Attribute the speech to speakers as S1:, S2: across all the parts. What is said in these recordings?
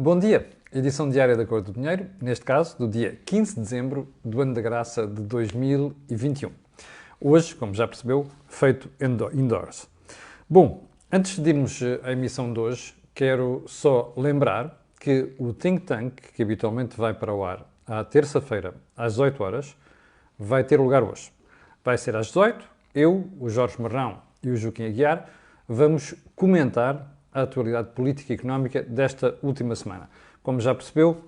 S1: Bom dia! Edição diária da Cor do Dinheiro, neste caso, do dia 15 de dezembro do ano da graça de 2021. Hoje, como já percebeu, feito indoors. Bom, antes de irmos à emissão de hoje, quero só lembrar que o Think Tank, que habitualmente vai para o ar à terça-feira, às 18 horas, vai ter lugar hoje. Vai ser às 18, eu, o Jorge Marrão e o Joaquim Aguiar vamos comentar a atualidade política e económica desta última semana. Como já percebeu,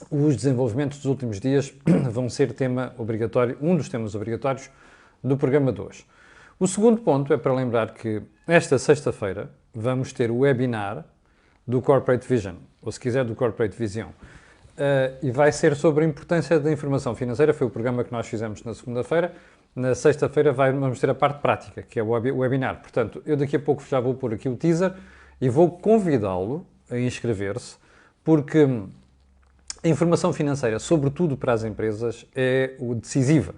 S1: os desenvolvimentos dos últimos dias vão ser tema obrigatório, um dos temas obrigatórios do programa de hoje. O segundo ponto é para lembrar que esta sexta-feira vamos ter o webinar do Corporate Vision, ou se quiser do Corporate Vision, e vai ser sobre a importância da informação financeira. Foi o programa que nós fizemos na segunda-feira. Na sexta-feira vamos ter a parte prática, que é o webinar. Portanto, eu daqui a pouco já vou pôr aqui o teaser e vou convidá-lo a inscrever-se, porque a informação financeira, sobretudo para as empresas, é decisiva.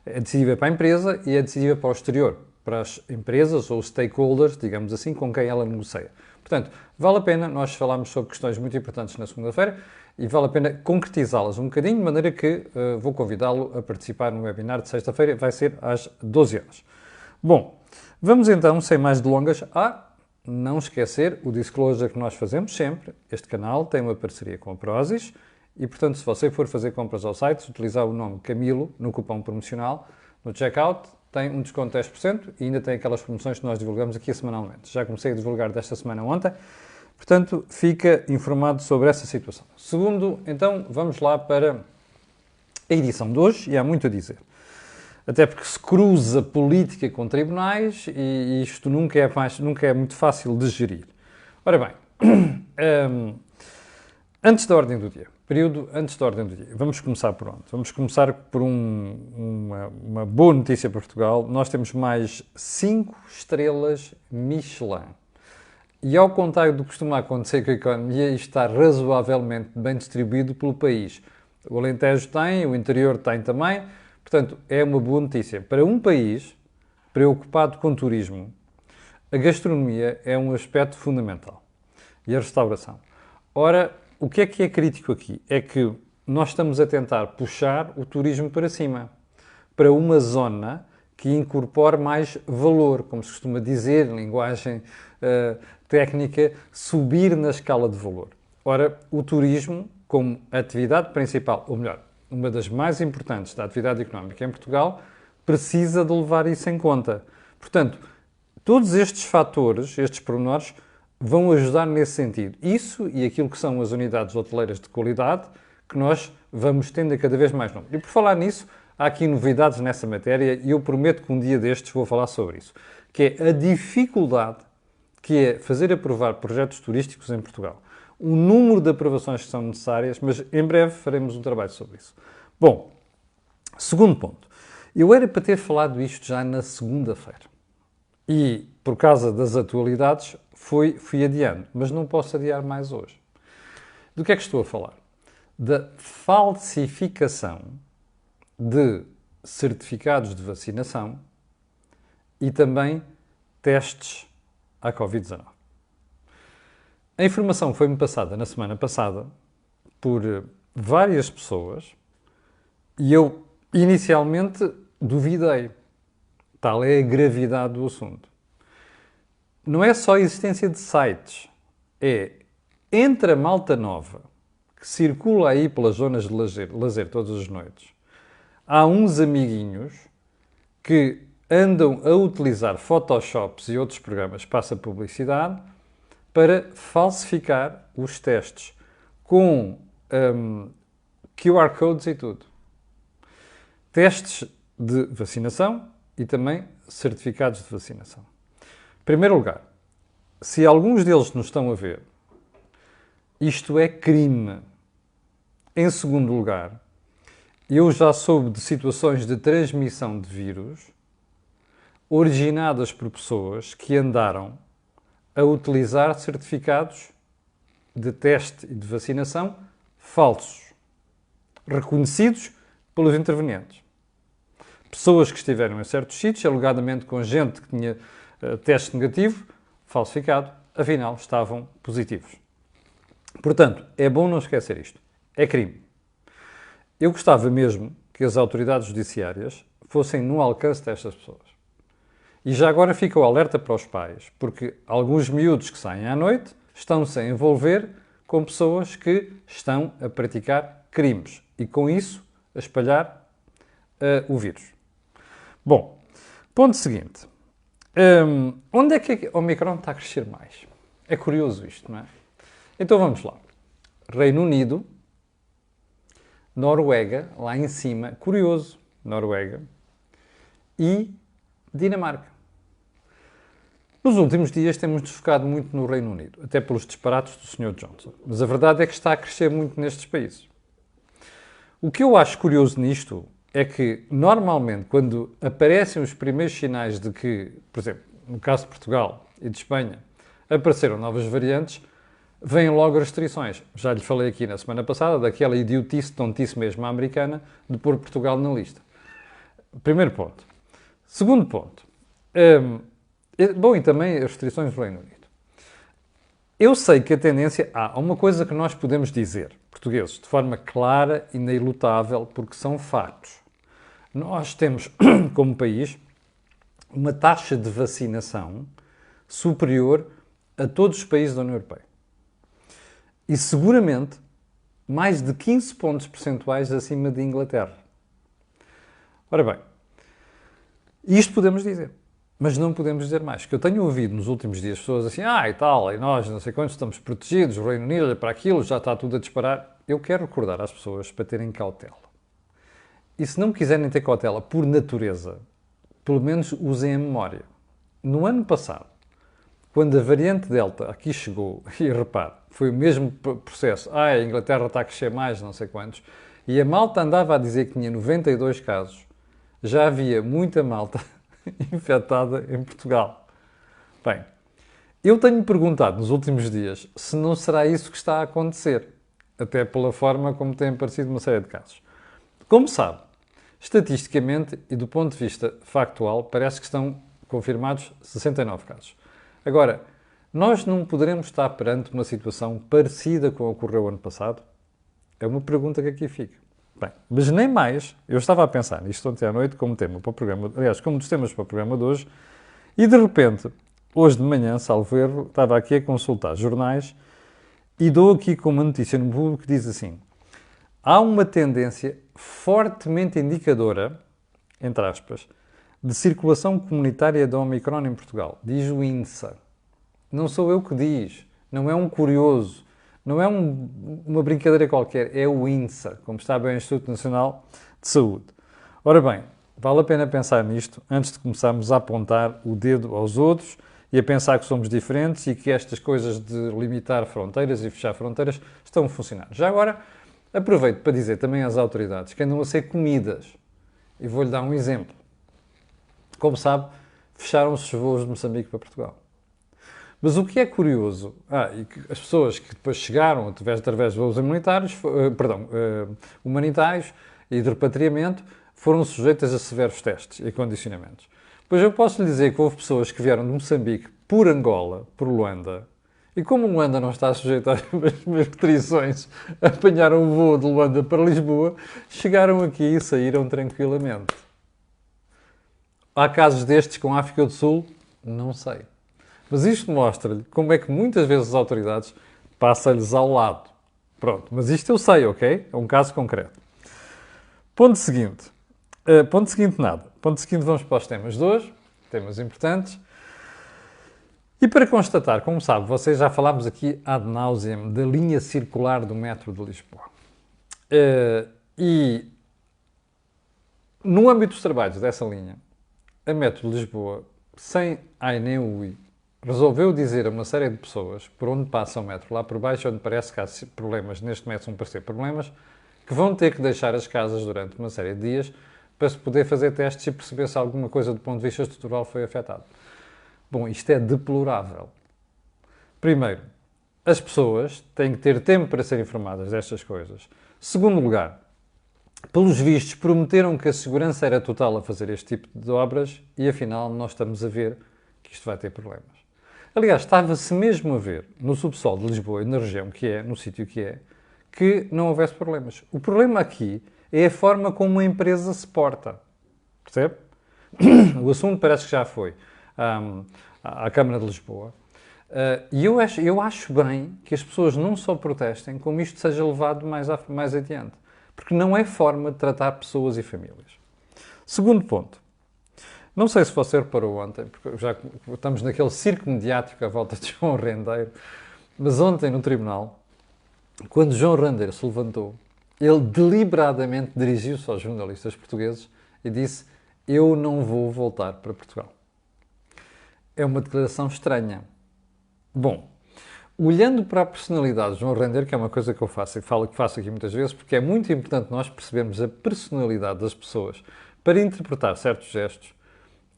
S1: É decisiva para a empresa e é decisiva para o exterior, para as empresas ou stakeholders, digamos assim, com quem ela negocia. Portanto, vale a pena, nós falámos sobre questões muito importantes na segunda-feira e vale a pena concretizá-las um bocadinho, de maneira que vou convidá-lo a participar no webinar de sexta-feira, vai ser às 12 horas. Bom, vamos então, sem mais delongas, não esquecer o disclosure que nós fazemos sempre. Este canal tem uma parceria com a Prozis e, portanto, se você for fazer compras ao site, utilizar o nome Camilo no cupom promocional, no checkout, tem um desconto de 10% e ainda tem aquelas promoções que nós divulgamos aqui semanalmente. Já comecei a divulgar desta semana ontem, portanto, fica informado sobre essa situação. Segundo, então, vamos lá para a edição de hoje, e há muito a dizer. Até porque se cruza política com tribunais e isto nunca é muito fácil de gerir. Ora bem, antes da ordem do dia, antes da ordem do dia, vamos começar por onde? Vamos começar por uma boa notícia para Portugal. Nós temos mais 5 estrelas Michelin. E ao contrário do que costuma acontecer com a economia, isto está razoavelmente bem distribuído pelo país. O Alentejo tem, o interior tem também. Portanto, é uma boa notícia. Para um país preocupado com turismo, a gastronomia é um aspecto fundamental. E a restauração. Ora, o que é crítico aqui? É que nós estamos a tentar puxar o turismo para cima, para uma zona que incorpore mais valor, como se costuma dizer, em linguagem técnica, subir na escala de valor. Ora, o turismo, como atividade principal, ou melhor, uma das mais importantes da atividade económica em Portugal, precisa de levar isso em conta. Portanto, todos estes fatores, estes pormenores, vão ajudar nesse sentido. Isso e aquilo que são as unidades hoteleiras de qualidade, que nós vamos tendo a cada vez mais número. E por falar nisso, há aqui novidades nessa matéria e eu prometo que um dia destes vou falar sobre isso, que é a dificuldade que é fazer aprovar projetos turísticos em Portugal. O número de aprovações que são necessárias, mas em breve faremos um trabalho sobre isso. Bom, segundo ponto. Eu era para ter falado isto já na segunda-feira. E, por causa das atualidades, fui adiando. Mas não posso adiar mais hoje. Do que é que estou a falar? Da falsificação de certificados de vacinação e também testes à Covid-19. A informação foi-me passada na semana passada por várias pessoas e eu inicialmente duvidei. Tal é a gravidade do assunto. Não é só a existência de sites, é entre a malta nova que circula aí pelas zonas de lazer todas as noites. Há uns amiguinhos que andam a utilizar Photoshops e outros programas para essa publicidade para falsificar os testes com QR codes e tudo. Testes de vacinação e também certificados de vacinação. Em primeiro lugar, se alguns deles nos estão a ver, isto é crime. Em segundo lugar, eu já soube de situações de transmissão de vírus originadas por pessoas que andaram a utilizar certificados de teste e de vacinação falsos, reconhecidos pelos intervenientes. Pessoas que estiveram em certos sítios, alegadamente com gente que tinha teste negativo, falsificado, afinal estavam positivos. Portanto, é bom não esquecer isto. É crime. Eu gostava mesmo que as autoridades judiciárias fossem no alcance destas pessoas. E já agora fica o alerta para os pais, porque alguns miúdos que saem à noite estão-se a envolver com pessoas que estão a praticar crimes e, com isso, a espalhar o vírus. Bom, ponto seguinte. Onde é que a Omicron está a crescer mais? É curioso isto, não é? Então vamos lá. Reino Unido, Noruega, lá em cima, curioso, Noruega, e Dinamarca. Nos últimos dias temos-nos focado muito no Reino Unido, até pelos disparates do Sr. Johnson. Mas a verdade é que está a crescer muito nestes países. O que eu acho curioso nisto é que, normalmente, quando aparecem os primeiros sinais de que, por exemplo, no caso de Portugal e de Espanha, apareceram novas variantes, vêm logo restrições. Já lhe falei aqui na semana passada daquela idiotice, tontice mesmo à americana, de pôr Portugal na lista. Primeiro ponto. Segundo ponto. Bom, e também as restrições do Reino Unido. Eu sei que a tendência... Há uma coisa que nós podemos dizer, portugueses, de forma clara e inelutável, porque são fatos. Nós temos, como país, uma taxa de vacinação superior a todos os países da União Europeia. E seguramente mais de 15 pontos percentuais acima de Inglaterra. Ora bem, isto podemos dizer, mas não podemos dizer mais. Que eu tenho ouvido nos últimos dias pessoas assim, e tal, e nós não sei quantos estamos protegidos, o Reino Unido olha para aquilo, já está tudo a disparar. Eu quero recordar às pessoas para terem cautela. E se não quiserem ter cautela por natureza, pelo menos usem a memória. No ano passado, quando a variante Delta aqui chegou, e repare, foi o mesmo processo, a Inglaterra está a crescer mais, não sei quantos, e a malta andava a dizer que tinha 92 casos, já havia muita malta infectada em Portugal. Bem, eu tenho perguntado nos últimos dias se não será isso que está a acontecer, até pela forma como têm aparecido uma série de casos. Como sabe, estatisticamente e do ponto de vista factual, parece que estão confirmados 69 casos. Agora, nós não poderemos estar perante uma situação parecida com a que ocorreu ano passado? É uma pergunta que aqui fica. Bem, mas nem mais. Eu estava a pensar nisto ontem à noite como tema para o programa, aliás, como dos temas para o programa de hoje, e de repente, hoje de manhã, salvo erro, estava aqui a consultar jornais e dou aqui com uma notícia no público que diz assim: há uma tendência fortemente indicadora, entre aspas, de circulação comunitária da Omicron em Portugal. Diz o INSA. Não sou eu que diz, não é um curioso, não é uma brincadeira qualquer, é o INSA, como está bem o Instituto Nacional de Saúde. Ora bem, vale a pena pensar nisto antes de começarmos a apontar o dedo aos outros e a pensar que somos diferentes e que estas coisas de limitar fronteiras e fechar fronteiras estão a funcionar. Já agora, aproveito para dizer também às autoridades que andam a ser comidas. E vou-lhe dar um exemplo. Como sabe, fecharam-se os voos de Moçambique para Portugal. Mas o que é curioso, e que as pessoas que depois chegaram através de voos humanitários e de repatriamento foram sujeitas a severos testes e condicionamentos. Pois eu posso lhe dizer que houve pessoas que vieram de Moçambique por Angola, por Luanda, e como Luanda não está sujeita às mesmas restrições, apanharam o voo de Luanda para Lisboa, chegaram aqui e saíram tranquilamente. Há casos destes com a África do Sul? Não sei. Mas isto mostra-lhe como é que muitas vezes as autoridades passam-lhes ao lado. Pronto, mas isto eu sei, ok? É um caso concreto. Ponto seguinte. Ponto seguinte nada. Ponto seguinte, vamos para os temas de hoje. Temas importantes. E para constatar, como sabe, vocês já falámos aqui ad nauseam da linha circular do metro de Lisboa. E no âmbito dos trabalhos dessa linha, a metro de Lisboa, sem ai nem ui, resolveu dizer a uma série de pessoas por onde passa o metro, lá por baixo, onde parece que há problemas, neste metro vão parecer problemas, que vão ter que deixar as casas durante uma série de dias para se poder fazer testes e perceber se alguma coisa do ponto de vista estrutural foi afetada. Bom, isto é deplorável. Primeiro, as pessoas têm que ter tempo para serem informadas destas coisas. Segundo lugar, pelos vistos, prometeram que a segurança era total a fazer este tipo de obras e, afinal, nós estamos a ver que isto vai ter problemas. Aliás, estava-se mesmo a ver no subsolo de Lisboa e na região que é, no sítio que não houvesse problemas. O problema aqui é a forma como a empresa se porta. Percebe? O assunto parece que já foi à Câmara de Lisboa. E eu acho bem que as pessoas não só protestem, como isto seja levado mais adiante. Porque não é forma de tratar pessoas e famílias. Segundo ponto. Não sei se você reparou ontem, porque já estamos naquele circo mediático à volta de João Rendeiro, mas ontem no tribunal, quando João Rendeiro se levantou, ele deliberadamente dirigiu-se aos jornalistas portugueses e disse: "Eu não vou voltar para Portugal." É uma declaração estranha. Bom, olhando para a personalidade de João Rendeiro, que é uma coisa que eu faço e que faço aqui muitas vezes, porque é muito importante nós percebermos a personalidade das pessoas para interpretar certos gestos,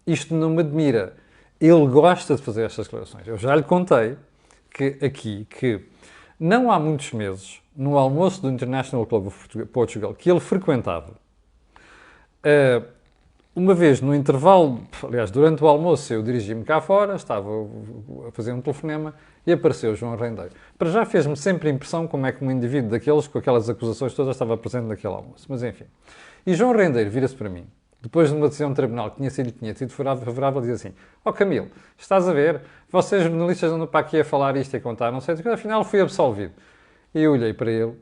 S1: isto não me admira. Ele gosta de fazer estas declarações. Eu já lhe contei que não há muitos meses, no almoço do International Club of Portugal, que ele frequentava, uma vez no intervalo, aliás, durante o almoço, eu dirigi-me cá fora, estava a fazer um telefonema e apareceu João Rendeiro. Para já fez-me sempre a impressão como é que um indivíduo daqueles, com aquelas acusações todas, estava presente naquele almoço. Mas enfim. E João Rendeiro vira-se para mim, depois de uma decisão de tribunal que tinha sido favorável, diz assim: "Ó Camilo, estás a ver? Vocês jornalistas andam para aqui a falar isto e a contar, não sei, afinal fui absolvido." E eu olhei para ele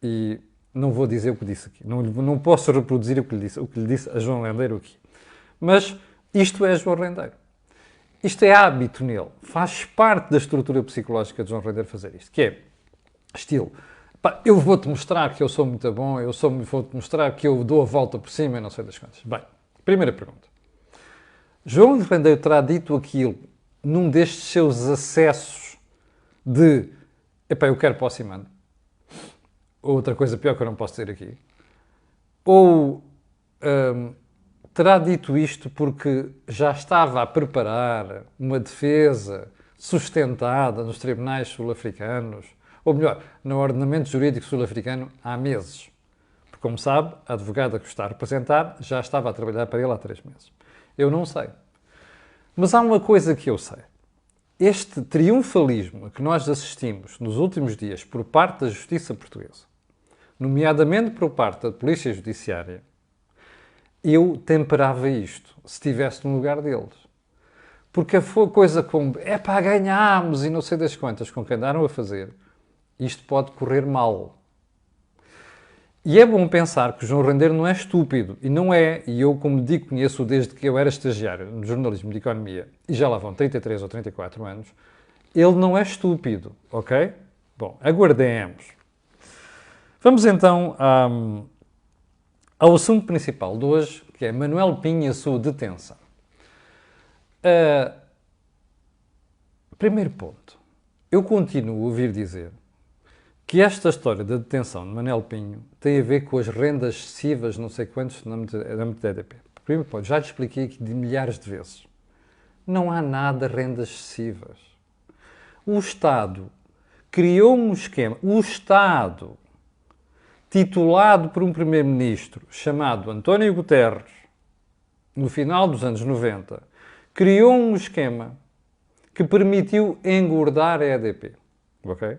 S1: e não vou dizer o que disse aqui. Não posso reproduzir o que lhe disse a João Rendeiro aqui. Mas isto é João Rendeiro. Isto é hábito nele. Faz parte da estrutura psicológica de João Rendeiro fazer isto. Que é estilo: "Pá, eu vou-te mostrar que eu sou muito bom, vou-te mostrar que eu dou a volta por cima e não sei das quantas." Bem, primeira pergunta. João Rendeiro terá dito aquilo num destes seus acessos de "epá, eu quero posse e mando." Ou outra coisa pior que eu não posso dizer aqui. Ou terá dito isto porque já estava a preparar uma defesa sustentada nos tribunais sul-africanos, ou melhor, no ordenamento jurídico sul-africano há meses. Porque, como sabe, a advogada que o está a representar já estava a trabalhar para ele há 3 meses. Eu não sei. Mas há uma coisa que eu sei. Este triunfalismo a que nós assistimos nos últimos dias por parte da justiça portuguesa, nomeadamente por parte da Polícia Judiciária, eu temperava isto, se estivesse no lugar deles. Porque foi coisa como "epá, ganhámos" e não sei das quantas com que andaram a fazer, isto pode correr mal. E é bom pensar que o João Rendeiro não é estúpido, e não é, e eu, como digo, conheço desde que eu era estagiário no jornalismo de economia, e já lá vão 33 ou 34 anos, ele não é estúpido, ok? Bom, aguardemos. Vamos então ao assunto principal de hoje, que é Manuel Pinho e a sua detenção. Primeiro ponto. Eu continuo a ouvir dizer que esta história da detenção de Manuel Pinho tem a ver com as rendas excessivas, não sei quantos, na EDP. Primeiro ponto, já lhe expliquei aqui de milhares de vezes. Não há nada de rendas excessivas. O Estado criou um esquema. O Estado, titulado por um primeiro-ministro chamado António Guterres, no final dos anos 90, criou um esquema que permitiu engordar a EDP. Ok?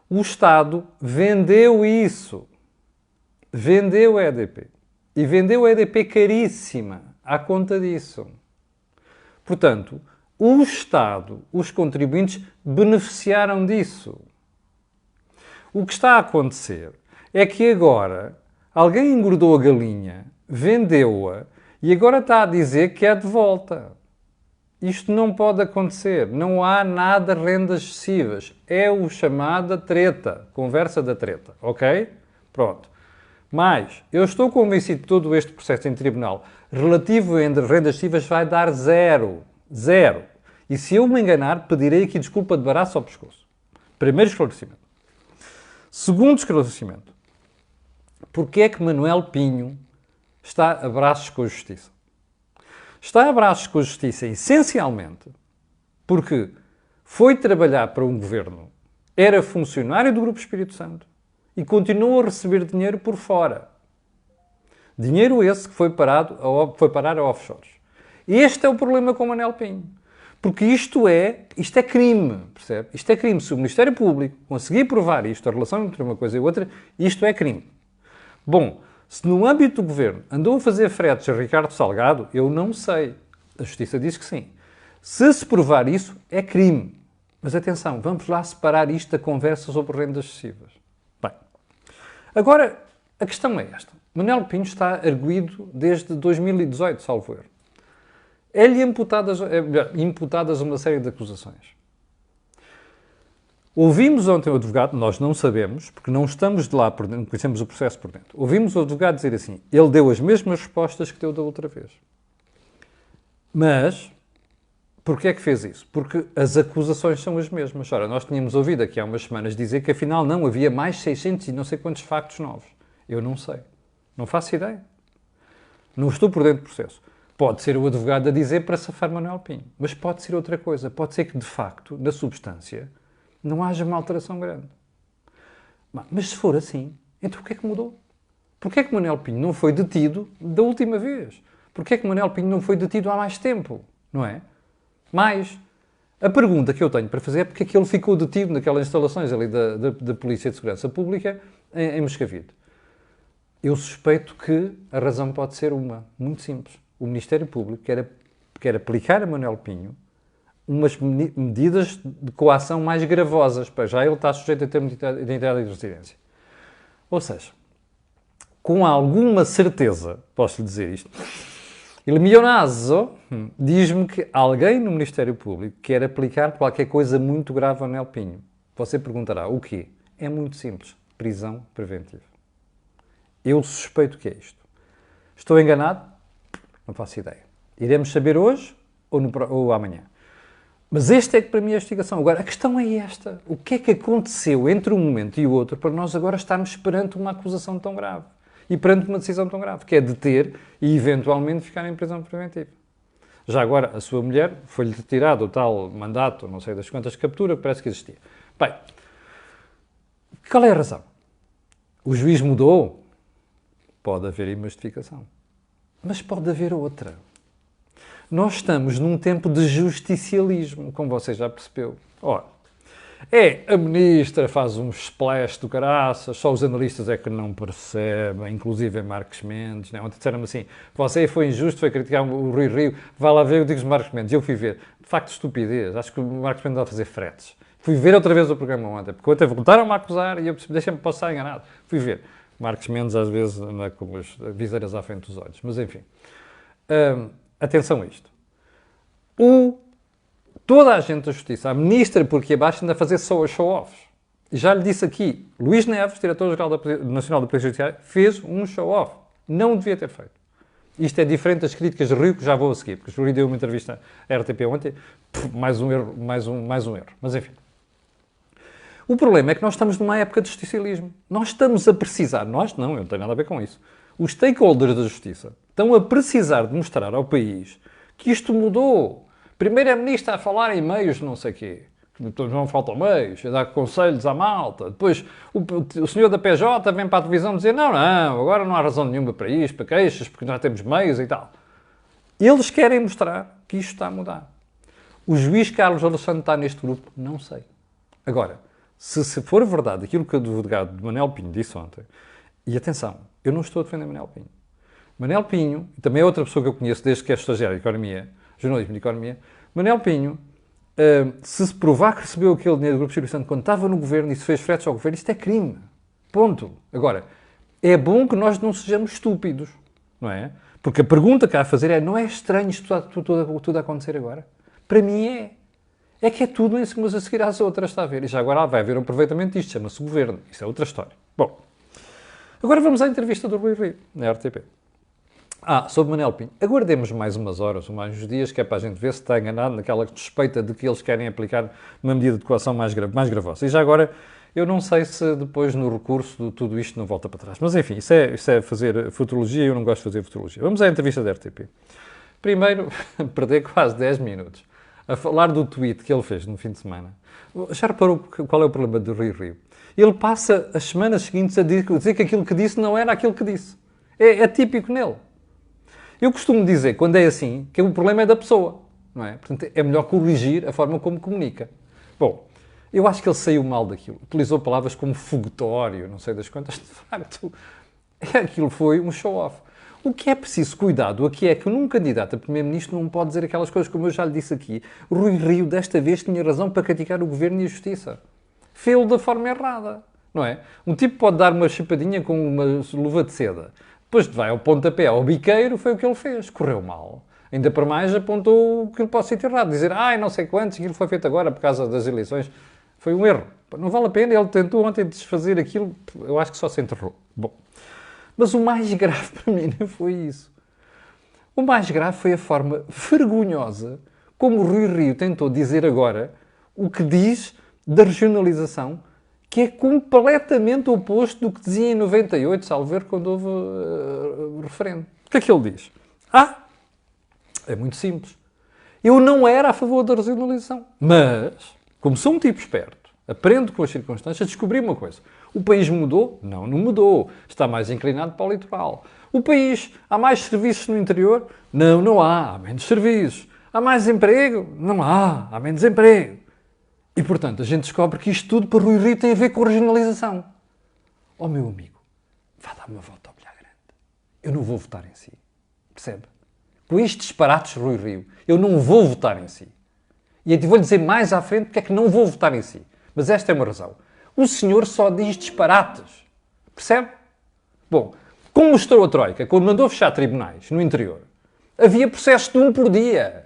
S1: O Estado vendeu isso. Vendeu a EDP. E vendeu a EDP caríssima à conta disso. Portanto, o Estado, os contribuintes, beneficiaram disso. O que está a acontecer é que agora alguém engordou a galinha, vendeu-a e agora está a dizer que é de volta. Isto não pode acontecer. Não há nada de rendas excessivas. É o chamada treta. Conversa da treta. Ok? Pronto. Mas eu estou convencido que todo este processo em tribunal relativo a rendas excessivas vai dar zero. Zero. E se eu me enganar, pedirei aqui desculpa de baraço ao pescoço. Primeiro esclarecimento. Segundo esclarecimento. Porquê é que Manuel Pinho está a braços com a Justiça? Está a braços com a Justiça, essencialmente, porque foi trabalhar para um governo, era funcionário do Grupo Espírito Santo e continuou a receber dinheiro por fora. Dinheiro esse que foi parar a offshores. Este é o problema com Manuel Pinho. Porque isto é crime, percebe? Isto é crime. Se o Ministério Público conseguir provar isto, a relação entre uma coisa e outra, isto é crime. Bom, se no âmbito do Governo andou a fazer fretes a Ricardo Salgado, eu não sei. A Justiça diz que sim. Se provar isso, é crime. Mas atenção, vamos lá separar isto da conversa sobre rendas excessivas. Bem, agora, a questão é esta. Manuel Pinho está arguido desde 2018, salvo erro. É-lhe imputadas uma série de acusações. Ouvimos ontem o advogado, nós não sabemos, porque não estamos de lá por dentro, não conhecemos o processo por dentro. Ouvimos o advogado dizer assim, ele deu as mesmas respostas que deu da outra vez. Mas, porquê é que fez isso? Porque as acusações são as mesmas. Ora, nós tínhamos ouvido aqui há umas semanas dizer que afinal não, havia mais 600 e não sei quantos factos novos. Eu não sei. Não faço ideia. Não estou por dentro do processo. Pode ser o advogado a dizer para safar Manuel Pinho, mas pode ser outra coisa. Pode ser que, de facto, na substância, não haja uma alteração grande. Mas se for assim, então o que é que mudou? Porquê é que Manuel Pinho não foi detido da última vez? Porquê é que Manuel Pinho não foi detido há mais tempo? Não é? Mais. A pergunta que eu tenho para fazer é porque é que ele ficou detido naquelas instalações ali da Polícia de Segurança Pública em Moscavide. Eu suspeito que a razão pode ser uma, muito simples. O Ministério Público quer aplicar a Manuel Pinho umas medidas de coação mais gravosas, para já ele está sujeito a termo de identidade e residência. Ou seja, com alguma certeza, posso lhe dizer isto, il mio naso diz-me que alguém no Ministério Público quer aplicar qualquer coisa muito grave ao Manuel Pinho. Você perguntará, o quê? É muito simples, prisão preventiva. Eu suspeito que é isto. Estou enganado? Não faço ideia. Iremos saber hoje ou amanhã. Mas esta é que para mim é a investigação. Agora, a questão é esta. O que é que aconteceu entre um momento e o outro para nós agora estarmos perante uma acusação tão grave? E perante uma decisão tão grave, que é deter e eventualmente ficar em prisão preventiva. Já agora, a sua mulher foi-lhe retirado o tal mandato, não sei das quantas de captura, parece que existia. Bem, qual é a razão? O juiz mudou? Pode haver aí uma justificação. Mas pode haver outra. Nós estamos num tempo de justicialismo, como você já percebeu. Ora, a ministra faz um splash do caraças, só os analistas é que não percebem, inclusive Marcos Mendes. Né? Ontem disseram-me assim, você foi injusto, foi criticar o Rui Rio, vá lá ver, eu digo Marcos Mendes. Eu fui ver. De facto, estupidez. Acho que o Marcos Mendes vai fazer fretes. Fui ver outra vez o programa ontem, porque ontem voltaram-me a acusar e eu deixa-me, posso estar enganado. Fui ver. Marcos Mendes às vezes anda com as viseiras à frente dos olhos. Mas enfim, atenção a isto. Toda a gente da Justiça, a ministra por aqui abaixo, anda a fazer show-offs. E já lhe disse aqui, Luís Neves, diretor-geral nacional da Polícia Judiciária, fez um show-off. Não devia ter feito. Isto é diferente das críticas de Rio, que já vou a seguir, porque o Rio deu uma entrevista à RTP ontem, mais um erro, mais um erro. Mas enfim. O problema é que nós estamos numa época de justicialismo. Nós estamos a precisar, nós não, eu não tenho nada a ver com isso. Os stakeholders da justiça estão a precisar de mostrar ao país que isto mudou. Primeiro a ministra a falar em meios, não sei o quê. Não faltam meios, a dar conselhos à malta. Depois o senhor da PJ vem para a televisão dizer não, agora não há razão nenhuma para isto, para queixas, porque nós temos meios e tal. Eles querem mostrar que isto está a mudar. O juiz Carlos Alexandre está neste grupo? Não sei. Agora, se for verdade aquilo que o advogado de Manuel Pinho disse ontem, e atenção, eu não estou a defender Manuel Pinho. Manuel Pinho, também é outra pessoa que eu conheço desde que é estagiário de Economia, jornalismo de Economia, Manuel Pinho, se provar que recebeu aquele dinheiro do Grupo Espírito Santo quando estava no governo e se fez fretes ao governo, isto é crime. Ponto. Agora, é bom que nós não sejamos estúpidos, não é? Porque a pergunta que há a fazer é, não é estranho isto tudo a acontecer agora? Para mim é. É que é tudo em umas a seguir às outras, está a ver? E já agora vai haver um aproveitamento disto, chama-se governo. Isso é outra história. Bom, agora vamos à entrevista do Rui Rio, na RTP. Sobre Manuel Pinho. Aguardemos mais umas horas, ou mais uns dias, que é para a gente ver se está enganado naquela suspeita de que eles querem aplicar uma medida de coação mais gravosa. E já agora, eu não sei se depois no recurso de tudo isto não volta para trás. Mas enfim, isso é fazer futurologia e eu não gosto de fazer futurologia. Vamos à entrevista da RTP. Primeiro, perder quase 10 minutos a falar do tweet que ele fez no fim de semana. Já reparou qual é o problema do Rui Rio? Ele passa as semanas seguintes a dizer que aquilo que disse não era aquilo que disse. É típico nele. Eu costumo dizer, quando é assim, que o problema é da pessoa. não é? Portanto, é melhor corrigir a forma como comunica. Bom, eu acho que ele saiu mal daquilo. Utilizou palavras como fogotório, não sei das quantas. De facto, aquilo foi um show-off. O que é preciso cuidado aqui é que num candidato a primeiro-ministro não pode dizer aquelas coisas como eu já lhe disse aqui. Rui Rio, desta vez, tinha razão para criticar o governo e a justiça. Fê-lo da forma errada, não é? Um tipo pode dar uma chapadinha com uma luva de seda. Depois vai ao pontapé, ao biqueiro, foi o que ele fez. Correu mal. Ainda para mais apontou o que ele pode ser errado. Dizer, não sei quantos, aquilo foi feito agora por causa das eleições. Foi um erro. Não vale a pena, ele tentou ontem desfazer aquilo, eu acho que só se enterrou. Bom, mas o mais grave para mim não foi isso. O mais grave foi a forma vergonhosa como o Rui Rio tentou dizer agora o que diz da regionalização, que é completamente oposto do que dizia em 98, salvo ver, quando houve referendo. O que é que ele diz? É muito simples. Eu não era a favor da regionalização, mas, como sou um tipo esperto, aprendo com as circunstâncias, descobri uma coisa. O país mudou? Não, não mudou. Está mais inclinado para o litoral. O país, há mais serviços no interior? Não, não há. Há menos serviços. Há mais emprego? Não há. Há menos emprego. E, portanto, a gente descobre que isto tudo para Rui Rio tem a ver com a regionalização. Meu amigo, vá dar uma volta ao Bilhar Grande. Eu não vou votar em si. Percebe? Com estes disparates, Rui Rio, eu não vou votar em si. E vou-lhe dizer mais à frente porque é que não vou votar em si. Mas esta é uma razão. O senhor só diz disparates. Percebe? Bom, como mostrou a Troika, quando mandou fechar tribunais no interior, havia processos de 1 por dia.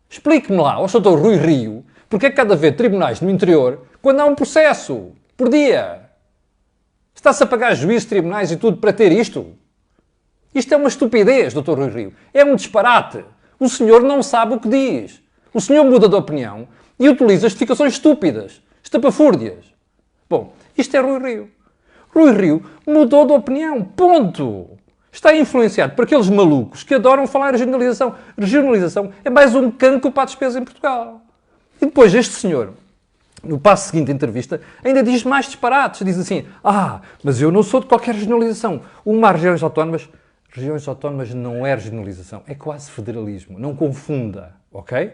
S1: Explique-me lá, ao Sr. Rui Rio, porque é que cada vez tribunais no interior quando há um processo por dia? Está-se a pagar juízes, tribunais e tudo para ter isto? Isto é uma estupidez, Dr. Rui Rio. É um disparate. O senhor não sabe o que diz. O senhor muda de opinião e utiliza justificações estúpidas, estapafúrdias. Bom, isto é Rui Rio. Rui Rio mudou de opinião. Ponto. Está influenciado por aqueles malucos que adoram falar em regionalização. Regionalização é mais um cancro para a despesa em Portugal. E depois este senhor, no passo seguinte da entrevista, ainda diz mais disparates. Diz assim, mas eu não sou de qualquer regionalização. Uma regiões autónomas não é regionalização, é quase federalismo. Não confunda, ok?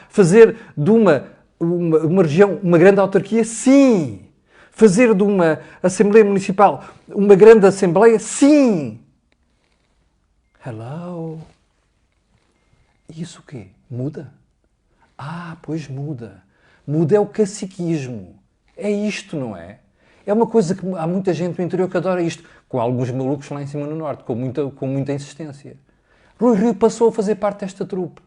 S1: Fazer de uma região uma grande autarquia, sim. Fazer de uma Assembleia Municipal uma grande Assembleia, sim. Hello? Isso o quê? Muda? Pois muda. Muda é o caciquismo. É isto, não é? É uma coisa que há muita gente no interior que adora isto, com alguns malucos lá em cima no norte, com muita insistência. Rui Rio passou a fazer parte desta trupe.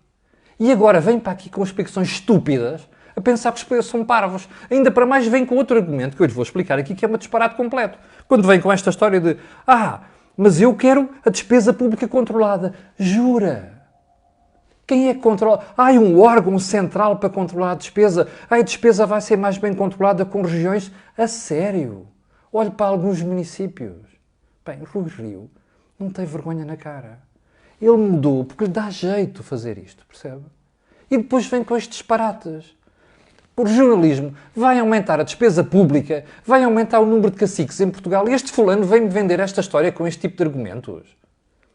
S1: E agora vem para aqui com explicações estúpidas, a pensar que os preços são parvos. Ainda para mais vem com outro argumento, que eu lhe vou explicar aqui, que é uma disparate completo. Quando vem com esta história de, mas eu quero a despesa pública controlada. Jura? Quem é que controla? Um órgão central para controlar a despesa. A despesa vai ser mais bem controlada com regiões. A sério? Olhe para alguns municípios. Bem, Rui Rio não tem vergonha na cara. Ele mudou porque lhe dá jeito fazer isto, percebe? E depois vem com estes disparates. O jornalismo vai aumentar a despesa pública, vai aumentar o número de caciques em Portugal e este fulano vem-me vender esta história com este tipo de argumentos.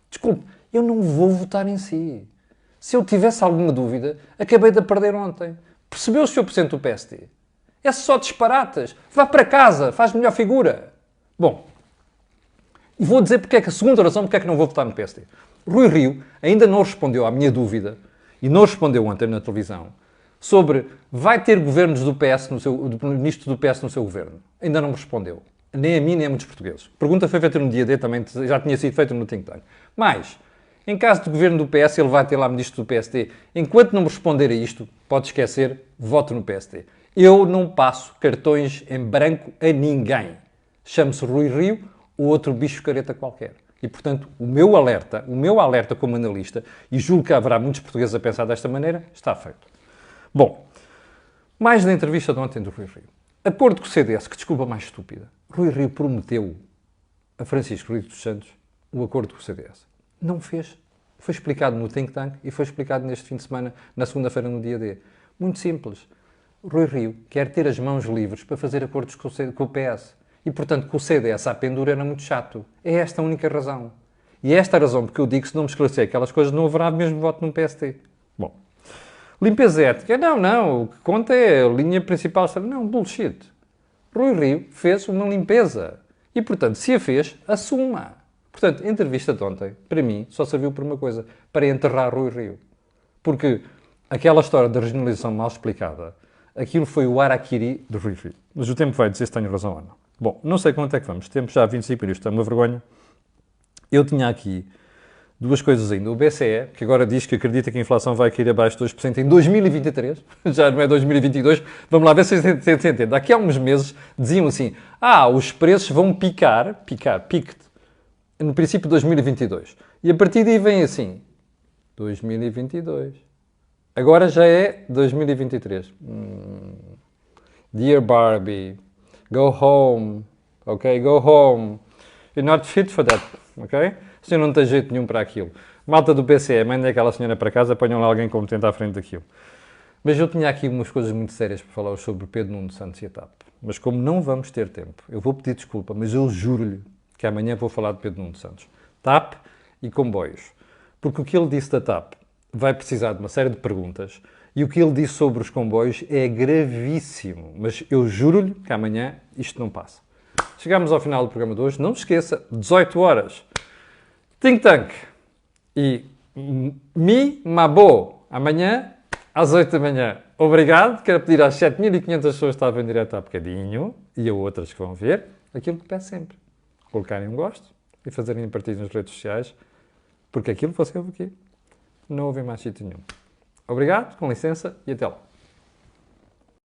S1: Desculpe, eu não vou votar em si. Se eu tivesse alguma dúvida, acabei de a perder ontem. Percebeu o Sr. Presidente do PSD? É só disparates. Vá para casa, faz melhor figura. Bom, e vou dizer porque é que a segunda razão porque é que não vou votar no PSD. Rui Rio ainda não respondeu à minha dúvida, e não respondeu ontem na televisão, sobre vai ter governos do PS, do ministro do PS no seu governo. Ainda não me respondeu. Nem a mim, nem a muitos portugueses. A pergunta foi feita no dia D, também já tinha sido feita no Think Tank. Mas, em caso de governo do PS, ele vai ter lá ministro do PSD. Enquanto não me responder a isto, pode esquecer, voto no PSD. Eu não passo cartões em branco a ninguém. Chame-se Rui Rio ou outro bicho careta qualquer. E, portanto, o meu alerta como analista, e julgo que haverá muitos portugueses a pensar desta maneira, está feito. Bom, mais da entrevista de ontem do Rui Rio. Acordo com o CDS, que desculpa mais estúpida. Rui Rio prometeu a Francisco Rodrigues dos Santos o acordo com o CDS. Não fez. Foi explicado no Think Tank e foi explicado neste fim de semana, na segunda-feira, no dia D. Muito simples. Rui Rio quer ter as mãos livres para fazer acordos com o PS. E, portanto, com o CDS à pendura era muito chato. É esta a única razão. E é esta a razão porque eu digo que se não me esclarecer aquelas coisas, não haverá mesmo voto no PST. Bom, limpeza étnica. Não, o que conta é a linha principal. Não, bullshit. Rui Rio fez uma limpeza. E, portanto, se a fez, assuma. Portanto, a entrevista de ontem, para mim, só serviu por uma coisa. Para enterrar Rui Rio. Porque aquela história da regionalização mal explicada, aquilo foi o araquiri de Rui Rio. Mas o tempo vai dizer se tenho razão ou não. Bom, não sei quanto é que vamos. Temos já 25 minutos, está uma vergonha. Eu tinha aqui duas coisas ainda. O BCE, que agora diz que acredita que a inflação vai cair abaixo de 2% em 2023, já não é 2022, vamos lá ver se se entende. Daqui a uns meses diziam assim, os preços vão picar, no princípio de 2022. E a partir daí vem assim, 2022. Agora já é 2023. Dear Barbie, go home, ok? Go home. You're not fit for that, ok? O senhor não tem jeito nenhum para aquilo. Malta do PCE, mandem aquela senhora para casa, ponham lá alguém competente à frente daquilo. Mas eu tinha aqui umas coisas muito sérias para falar sobre Pedro Nuno Santos e a TAP. Mas como não vamos ter tempo, eu vou pedir desculpa, mas eu juro-lhe que amanhã vou falar de Pedro Nuno Santos. TAP e comboios. Porque o que ele disse da TAP vai precisar de uma série de perguntas e o que ele disse sobre os comboios é gravíssimo. Mas eu juro-lhe que amanhã isto não passa. Chegamos ao final do programa de hoje. Não se esqueça, 18 horas, Think Tank e Mabo, amanhã às 8 da manhã. Obrigado. Quero pedir às 7.500 pessoas que estavam em direto há bocadinho e a outras que vão ver, aquilo que peço sempre. Colocarem um gosto e fazerem partilha nas redes sociais, porque aquilo que você ouve aqui não ouve em mais sítio nenhum. Obrigado, com licença e até lá.